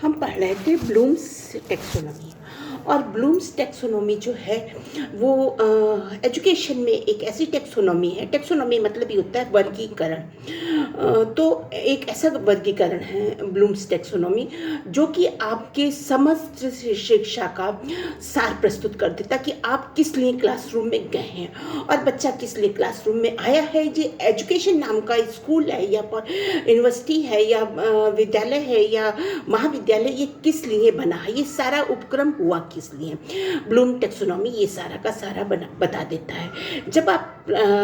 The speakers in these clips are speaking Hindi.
हम पढ़ रहे थे ब्लूम्स टैक्सोनॉमी। और ब्लूम्स टैक्सोनॉमी जो है वो एजुकेशन में एक ऐसी टैक्सोनॉमी है। टैक्सोनॉमी मतलब ये होता है वर्गीकरण। तो एक ऐसा वर्गीकरण है ब्लूम्स टैक्सोनॉमी जो कि आपके समस्त शिक्षा का सार प्रस्तुत कर देता कि आप किस लिए क्लासरूम में गए हैं और बच्चा किस लिए क्लासरूम में आया है। ये एजुकेशन नाम का स्कूल है या यूनिवर्सिटी है या विद्यालय है या महाविद्यालय, ये किस लिए बना है, ये सारा उपक्रम हुआ किस लिए। ब्लूम टैक्सोनॉमी ये सारा का सारा बता देता है। जब आप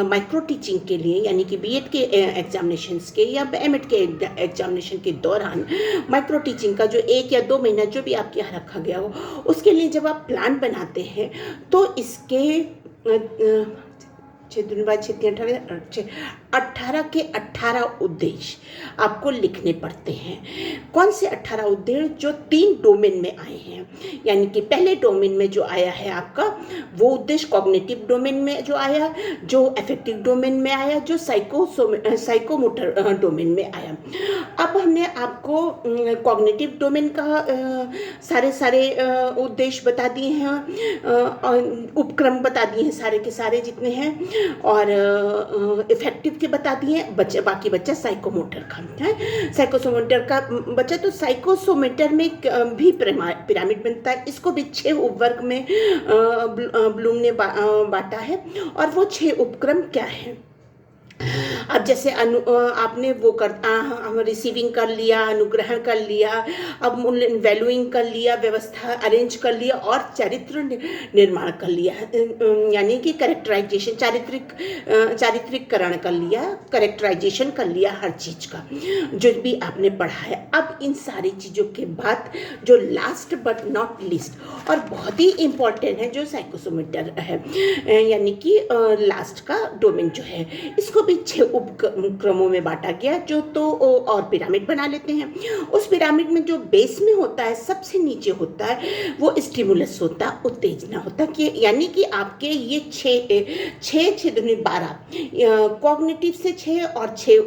माइक्रो टीचिंग के लिए यानी कि बीएड के एग्जामिनेशंस के या एमएड के एग्जामिनेशन के दौरान माइक्रो टीचिंग का जो 1 या 2 महीना जो भी आपके यहाँ रखा गया हो, उसके लिए जब आप प्लान बनाते हैं तो इसके 6 दूनी 12 6 3 18 18 के 18 उद्देश्य आपको लिखने पड़ते हैं। कौन से 18 उद्देश्य? जो 3 डोमेन में आए हैं। यानी कि पहले डोमेन में जो आया है आपका वो उद्देश्य कॉग्निटिव डोमेन में जो आया, जो अफेक्टिव डोमेन में आया, जो साइकोमोटर डोमेन में आया। अब हमने आपको कॉग्निटिव डोमेन का सारे उद्देश्य बता दिए हैं, उपक्रम बता दिए हैं सारे के सारे जितने हैं, और इफेक्टिव के बता दिए। बच्चे बाकी बच्चा साइकोमोटर का है। साइकोसोमोटर का बच्चा तो साइकोसोमोटर में भी पिरामिड बनता है। इसको भी 6 उपवर्ग में ब्लूम ने बांटा है। और वो 6 उपक्रम क्या है? अब जैसे आपने वो रिसीविंग कर लिया, अनुग्रहण कर लिया, अब वैल्यूइंग कर लिया, व्यवस्था अरेंज कर लिया और चरित्र निर्माण कर लिया, यानी कि कैरेक्टराइजेशन, चारित्रिककरण कर लिया, कैरेक्टराइजेशन कर लिया हर चीज़ का जो भी आपने पढ़ा है। अब इन सारी चीज़ों के बाद जो लास्ट बट नॉट लीस्ट और बहुत ही इम्पॉर्टेंट है जो साइकोसोमोटर है, यानी कि लास्ट का डोमेन जो है, इसको भी 6 उपक्रमों में बांटा गया। जो तो और पिरामिड बना लेते हैं। उस पिरामिड में जो बेस में होता है, सबसे नीचे होता है, वो स्टिमुलस होता है, उत्तेजना होता है कि यानी कि आपके ये 6 दूनी 12 कॉग्निटिव से 6 और 6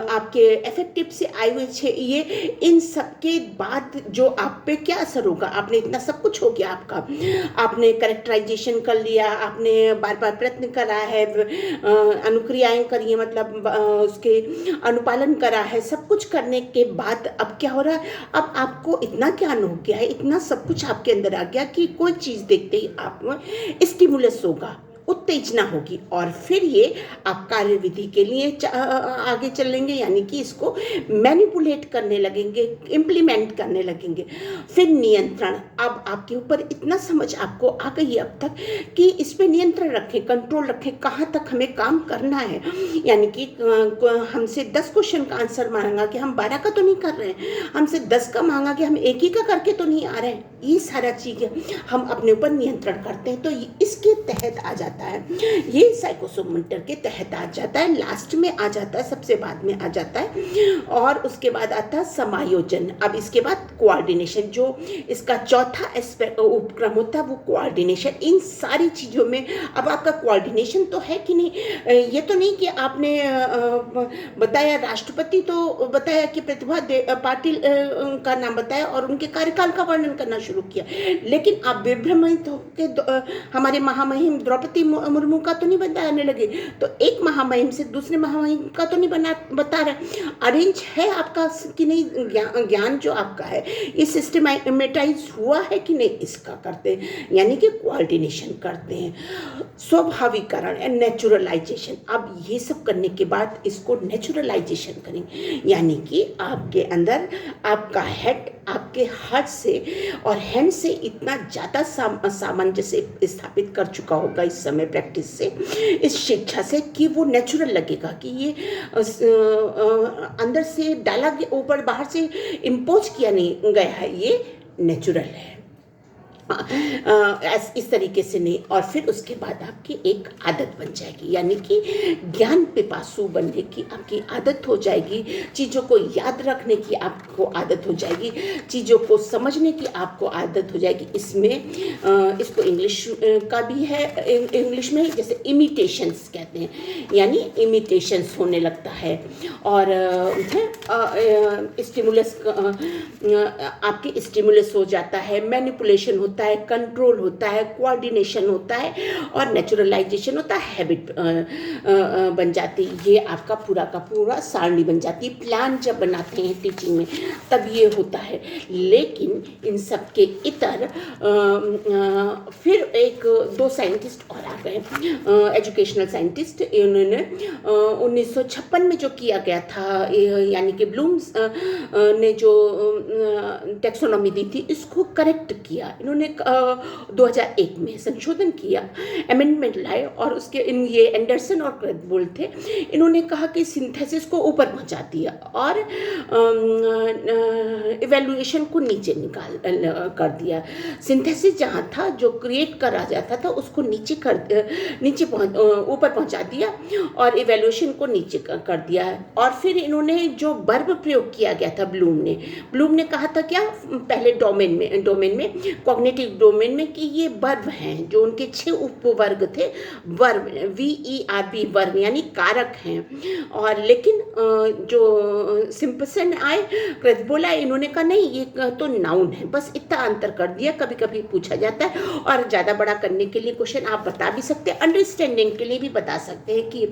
आपके अफेक्टिव से आए हुए 6, ये इन सब के बाद जो आप पे क्या असर होगा। आपने इतना सब कुछ हो गया आपका, आपने कैरेक्टराइजेशन कर लिया, आपने बार बार प्रयत्न करा है, अनुक्रियाएं करी है, मतलब उसके अनुपालन करा है, सब कुछ करने के बाद अब क्या हो रहा है? अब आपको इतना ज्ञान हो गया है, इतना सब कुछ आपके अंदर आ गया कि कोई चीज़ देखते ही आप स्टिमुलस होगा, उत्तेजना होगी, और फिर ये आप कार्यविधि के लिए आगे चलेंगे, यानी कि इसको मैनिपुलेट करने लगेंगे, इम्प्लीमेंट करने लगेंगे। फिर नियंत्रण। अब आपके ऊपर इतना समझ आपको आ गई है अब तक कि इस पे नियंत्रण रखें, कंट्रोल रखें, कहाँ तक हमें काम करना है। यानी कि हमसे 10 क्वेश्चन का आंसर मांगा कि हम 12 का तो नहीं कर रहे हैं, हमसे 10 का मांगा कि हम 1 ही का करके तो नहीं आ रहे हैं। ये सारा चीज़ें हम अपने ऊपर नियंत्रण करते हैं, तो इसके तहत आ जाता है, ये साइकोसोमोटर के तहत आ जाता है। लास्ट में आ जाता है, सबसे बाद में आ जाता है। और उसके बाद आता है समायोजन। अब इसके बाद कोऑर्डिनेशन, जो इसका चौथा एस्पेक्ट उपक्रम होता है, वो कोऑर्डिनेशन। इन सारी चीज़ों में अब आपका कोऑर्डिनेशन तो है कि नहीं। ये तो नहीं कि आपने बताया राष्ट्रपति तो बताया कि प्रतिभा पाटिल का नाम बताया और उनके कार्यकाल का वर्णन करना शुरू किया, लेकिन आप विभ्रमित होकर हमारे महामहिम द्रौपदी मुर्मू का तो नहीं बताने लगे, तो एक महामहिम से दूसरे महामहिम का तो नहीं बता रहे। अरेंज है आपका कि नहीं, ज्ञान जो आपका है ये सिस्टमेटाइज हुआ है कि नहीं, इसका करते हैं, यानी कि कोऑर्डिनेशन करते हैं। स्वाभाविकरण एंड नेचुरलाइजेशन। अब ये सब करने के बाद इसको नेचुरलाइजेशन करेंगे, यानी कि आपके अंदर आपका हेड आपके हार्ट से और हैंड से इतना ज़्यादा सामंजस्य स्थापित कर चुका होगा इस समय प्रैक्टिस से, इस शिक्षा से, कि वो नेचुरल लगेगा कि ये अंदर से डाला ऊपर बाहर से इम्पोज किया नहीं गया है, ये नेचुरल है। इस तरीके से नहीं, और फिर उसके बाद आपकी एक आदत बन जाएगी, यानी कि ज्ञान पिपासु बनने की आपकी आदत हो जाएगी, चीज़ों को याद रखने की आपको आदत हो जाएगी, चीज़ों को समझने की आपको आदत हो जाएगी। इसमें इसको इंग्लिश का भी है, इंग्लिश में जैसे इमिटेशंस कहते हैं, यानी इमिटेशंस होने लगता है, और स्टिमुलस आपके स्टिमुलस हो जाता है, मैनिपुलेशन होता है, कंट्रोल होता है, कोऑर्डिनेशन होता है, और नेचुरलाइजेशन होता है, हैबिट बन जाती है। ये आपका पूरा का पूरा सारणी बन जाती है। प्लान जब बनाते हैं टीचिंग में तब ये होता है। लेकिन इन सब के इतर फिर एक दो साइंटिस्ट और आ गए, एजुकेशनल साइंटिस्ट। इन्होंने 1956 में जो किया गया था, यानी कि ब्लूम्स ने जो टेक्सोनॉमी दी थी, इसको करेक्ट किया इन्होंने। 2001 में संशोधन किया, अमेंडमेंट लाए, और उसके ये एंडरसन और क्रेथवोल थे। इन्होंने कहा कि सिंथेसिस को ऊपर पहुंचा दिया और इवैल्यूएशन को नीचे निकाल कर दिया। सिंथेसिस जहाँ था, जो क्रिएट करा जाता था, उसको ऊपर पहुंचा दिया, और इवैल्यूएशन को नीचे कर दिया। और फिर इन्होंने जो वर्ब प्रयोग किया गया था, ब्लूम ने कहा था क्या, पहले डोमेन में कॉग्निटिव डोमेन में, कि ये वर्ब हैं, जो उनके 6 उपवर्ग थे, वर्ब VERB वर्ब यानी कारक हैं। और लेकिन जो सिम्पसन आए, क्रेथवोल आए, इन्होंने कहा नहीं, ये तो नाउन है, बस इतना अंतर कर दिया। कभी कभी पूछा जाता है, और ज़्यादा बड़ा करने के लिए क्वेश्चन आप बता भी सकते हैं, अंडरस्टैंडिंग के लिए भी बता सकते हैं कि,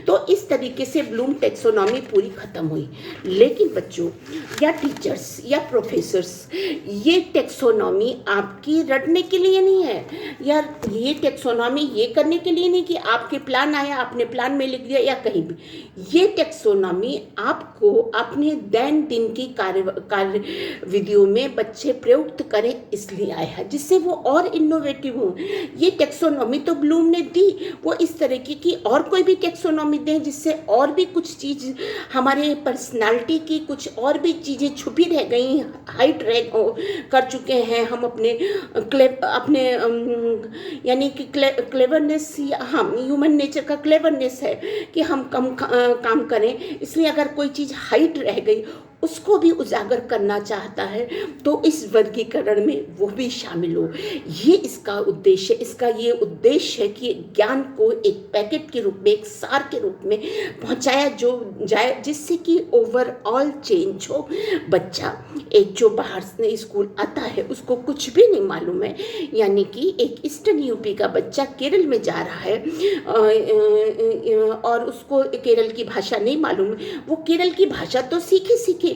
तो इस तरीके से ब्लूम टेक्सोनॉमी पूरी खत्म हुई। लेकिन बच्चों या टीचर्स या प्रोफेसर्स, ये टेक्सोनॉमी आपकी रटने के लिए नहीं है, या ये टेक्सोनॉमी ये करने के लिए नहीं कि आपके प्लान आया, आपने प्लान में लिख दिया, या कहीं भी। ये टेक्सोनॉमी आपको अपने दैनंदिन की कार्य विधियों में बच्चे प्रयुक्त करें, इसलिए आया है, जिससे वो और इनोवेटिव हो। ये टेक्सोनॉमी तो ब्लूम ने दी, वो इस तरह की और कोई भी टेक्सोनॉमी दें, जिससे और भी कुछ चीज़ हमारे पर्सनालिटी की कुछ और भी चीज़ें छुपी रह गई, हाइड कर चुके हैं हम अपने यानी कि क्लेवरनेस, या हम ह्यूमन नेचर का क्लेवरनेस है कि हम कम काम करें, इसलिए अगर कोई चीज़ हाइड रह गई उसको भी उजागर करना चाहता है, तो इस वर्गीकरण में वो भी शामिल हो। ये इसका उद्देश्य, इसका ये उद्देश्य है कि ज्ञान को एक पैकेट के रूप में, एक सार के रूप में पहुंचाया जाए, जिससे कि ओवरऑल चेंज हो। बच्चा एक जो बाहर से स्कूल आता है, उसको कुछ भी नहीं मालूम है, यानी कि एक ईस्टर्न यूपी का बच्चा केरल में जा रहा है, और उसको केरल की भाषा नहीं मालूम, वो केरल की भाषा तो सीखे,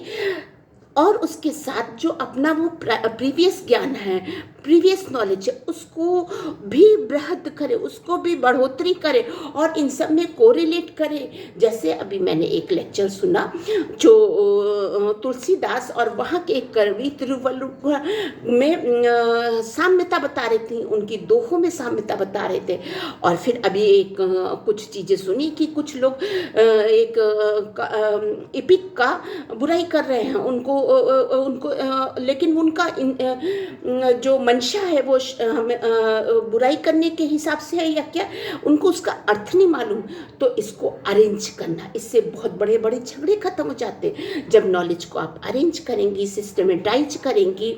और उसके साथ जो अपना वो प्रीवियस ज्ञान है, प्रीवियस नॉलेज है, उसको भी बृहद करे, उसको भी बढ़ोतरी करे, और इन सब में कोरिलेट करे। जैसे अभी मैंने एक लेक्चर सुना, जो तुलसीदास और वहाँ के एक कवि तिरुवल्लुवर में साम्यता बता रही थी, उनकी दोहों में साम्यता बता रहे थे। और फिर अभी एक कुछ चीज़ें सुनी कि कुछ लोग एक एपिक का बुराई कर रहे हैं, उनको लेकिन उनका जो मंशा है वो बुराई करने के हिसाब से है, या क्या, उनको उसका अर्थ नहीं मालूम। तो इसको अरेंज करना, इससे बहुत बड़े बड़े झगड़े खत्म हो जाते। जब नॉलेज को आप अरेंज करेंगी, सिस्टमेटाइज करेंगी,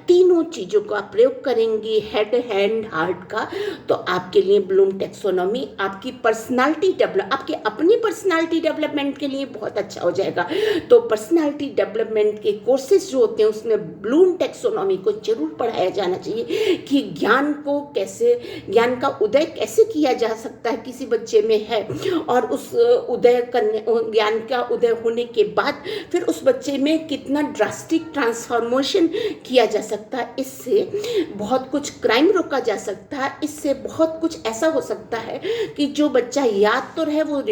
तीनों चीज़ों को आप प्रयोग करेंगी, हेड, हैंड, हार्ट का, तो आपके लिए ब्लूम टेक्सोनॉमी आपकी पर्सनालिटी डेवलप, आपके अपनी पर्सनालिटी डेवलपमेंट के लिए बहुत अच्छा हो जाएगा। तो पर्सनालिटी डेवलपमेंट के कोर्सेज जो होते हैं, उसमें ब्लूम टेक्सोनॉमी को जरूर पढ़ाया जाना चाहिए कि ज्ञान का उदय कैसे किया जा सकता है, किसी बच्चे में है, और उस ज्ञान का उदय होने के बाद फिर उस बच्चे में कितना ड्रास्टिक ट्रांसफॉर्मेशन किया जा सकता है। इससे बहुत कुछ क्राइम रोका जा सकता है, इससे बहुत कुछ ऐसा हो सकता है कि जो बच्चा याद तो रहे, वो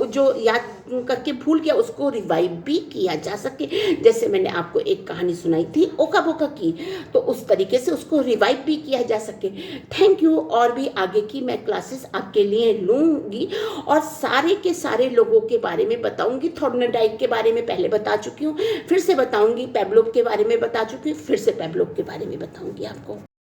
जो याद करके भूल गया, उसको रिवाइव भी किया जा सके। जैसे मैंने आपको एक कहानी सुनाई थी ओका बोका की, तो उस तरीके से उसको रिवाइव भी किया जा सके। Thank you. और भी आगे की मैं क्लासेस आपके लिए लूँगी, और सारे के सारे लोगों के बारे में बताऊँगी। थॉर्नडाइक के बारे में पहले बता चुकी हूँ, फिर से बताऊँगी। पेवलोव के बारे में बता चुकी हूँ, फिर से पेवलोव के बारे में बताऊँगी आपको।